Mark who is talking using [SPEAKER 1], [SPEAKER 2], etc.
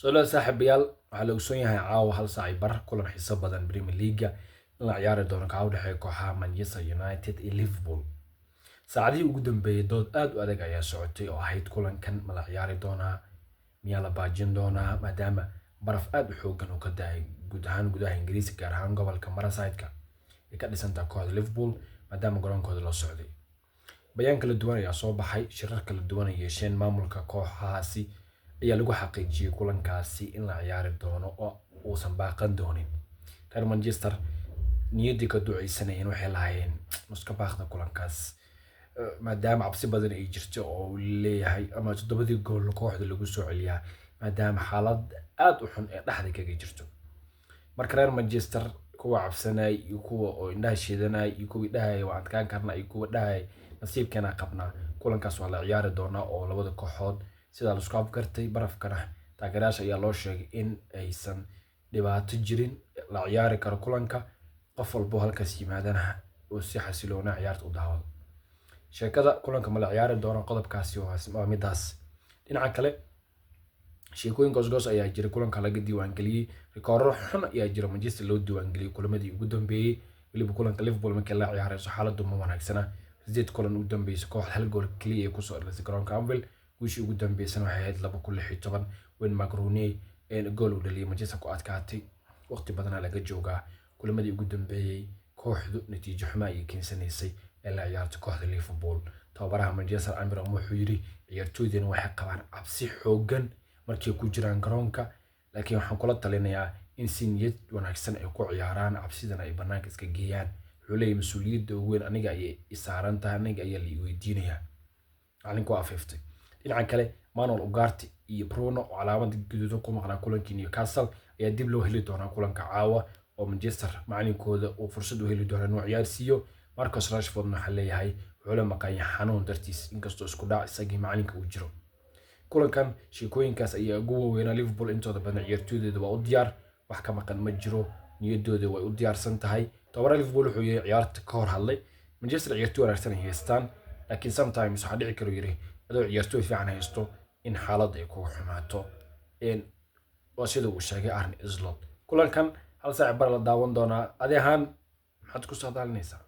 [SPEAKER 1] سؤال saaxiibayaal waxaa la ogsoon yahay caawa hal saac bar kulan xiiso badan Premier League in la ciyaari doono ka u dhexeeya kooxaha Manchester United iyo Liverpool. Saacadihii ugu dambeeyay dood aad u adag ayaa socotay oo ahayd kulankan ma la ciyaari doonaa, miyaa la baajin doonaa maadaama baraf aad u xooggan uu ka da'ay guud ahaan gudaha Ingiriiska gaar ahaan gobolka Merseyside ee ka dhisan kooxda Liverpool maadaama garoonkooda loo socday. Bayaan kala duwan ayaa soo baxay, shirar kala duwan ay yeesheen maamulka kooxahaasi ayaa lagu xaqiijiyay kulankaasi in la ciyaari doono oo uusan baaqan doonin. Reer Manchester niyadii ka duceysanayeen waxay lahaayeen muska baaqda kulankaas maadaama cabsi badan ay jirto oo leeyahay ama 7 gool kooxda lagu soo celiyaa maadaama xaalad aad u xun ee dhaxda kaga jirto. Marka reer Manchester kuwa cabsanay iyo kuwa oo indhaha sheedanay iyo kuwa dhahay waa adkaan karna iyo kuwa dhahay nasiibkeena qabnaa kulankaas waa la ciyaari doonaa oo labada kooxood sida la isku afgartay barafkana taageerayaasha ayaa loo sheegay in aysan dhibaato jirin la ciyaari karo kulanka qof walba halkaas yimaadana oo si xasiloona ciyaarta u daawado. Sheekada kulanka ma la ciyaari doono qodobkaasi waa midaas. Dhinaca kale sheekooyin goos ayaa jira kulanka laga diiwaan galiyay rikooro xun ayaa jira Manchester loo diiwaan galiyay kulamadii ugu dambeeyay waliba kulanka Liverpool markii la ciyaarayso xaaladdu ma wanaagsana. 8 kulan ugu dambeeyay koox hal gool kaliya ku soo dhalisay garoonka Anfield guushii ugu dambeysana waxay ahayd 2016 Wayne Rooney gool u dhaliyay Manchester ku adkaatay waqti badan laga joogaa kulamadii ugu dambeeyay kooxdu natiijo xumo ay keensanaysay ee la ciyaarto kooxda Liverpool. Tababaraha Manchester Amorim wuxuu yiri ciyaartoydina waxay qabaan cabsi xooggan markay ku jiraan garoonka laakiin waxaan kula talinayaa in si niyad wanaagsan ay ku ciyaaraan cabsidana ay banaanka iska geeyaan. Wuxuu leeyahay mas'uuliyadda weyn aniga ayay isaaran tahay aniga ayaa la weydiinayaa macalinku waa afiftay. dhinaca kale Manuel Ugarte iyo Bruno oo calaamad guduudan ku maqnaa kulankii Newcastle ayaa dib loo heli doonaa kulanka caawa oo Manchester macalinkooda uu fursad u heli doono inuu ciyaarsiiyo. Marcus Rashford waxa leeyahay wuxuu la maqan yahay xanuun dartiis inkastoo isku dhac isagii macalinka uu jiro. Kulankan sheekooyinkaas ayaa ugu waaweyn Liverpool intooda badan ciyaartooydeeda waa u diyaar wax ka maqan ma jiro niyadooda way u diyaarsan tahay. Tababaraha Liverpool wuxuu yahay ciyaarta ka hor hadlay Manchester ciyaartooy wanaagsan ay haystaan laakiin sometimes waxa dhici karo yiri adoo ciyaartooy fiican haysto in xaalad ay ku xumaato waa sida uu sheegay Arne Slot. Kulankan hal saac bar la daawan doonaa adi ahaan maxaad ku soo daalinaysaa?